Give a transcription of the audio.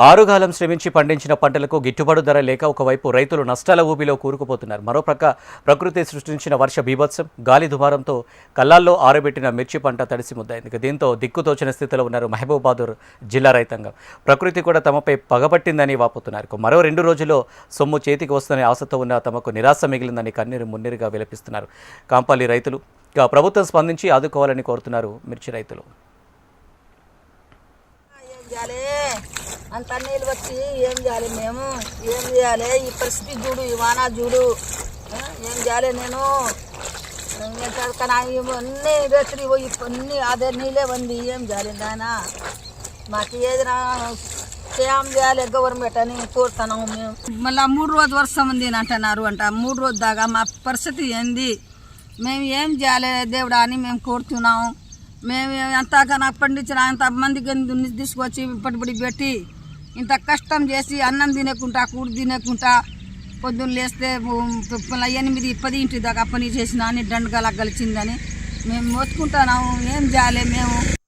ఆరుగాలం శ్రమించి పండించిన పంటలకు గిట్టుబాటు ధర లేక ఒకవైపు రైతులు నష్టాల ఊబిలో కూరుకుపోతున్నారు. మరోపక్క ప్రకృతి సృష్టించిన వర్ష బీభత్సం, గాలి దుమారంతో కల్లాల్లో ఆరబెట్టిన మిర్చి పంట తడిసి ముద్దైంది. దీంతో దిక్కుతోచిన స్థితిలో ఉన్నారు మహబూబాబాద్ జిల్లా రైతాంగం. ప్రకృతి కూడా తమపై పగబట్టిందని వాపోతున్నారు. మరో 2 రోజుల్లో సొమ్ము చేతికి వస్తుందని ఆశతో ఉన్న తమకు నిరాశ మిగిలిందని కన్నీరు మున్నీరుగా విలపిస్తున్నారు కాంపల్లి రైతులు. ప్రభుత్వం స్పందించి ఆదుకోవాలని కోరుతున్నారు మిర్చి రైతులు. అంత నీళ్ళు వచ్చి ఏం చేయాలి, మేము ఏం చేయాలి? ఈ పరిస్థితి చూడు, ఈ వాన చూడు, ఏం చేయాలి? నేను అన్ని రేతులు అన్ని అదే నీళ్ళే ఉంది, ఏం చేయాలి నాయన? మాకు ఏది ఏం చేయాలి గవర్నమెంట్ అని కోరుతున్నాము మేము. మళ్ళీ 3 రోజు వర్షం ఉంది అని అంటున్నారు అంట. 3 రోజు దాకా మా పరిస్థితి ఏంది? మేము ఏం చేయాలి దేవుడా అని మేము కోరుతున్నాము. మేము ఎంతగానో పండించిన అంతమందికి తీసుకొచ్చి ఇప్పటి పెట్టి ఇంత కష్టం చేసి అన్నం తినకుండా కూడు తినకుండా పొద్దున్న లేస్తే 8-10 ఇంటి దాకా పని చేసిన అని దండగా గలిచిందని మేము మొత్తుకుంటున్నాము. ఏం చేయాలి మేము?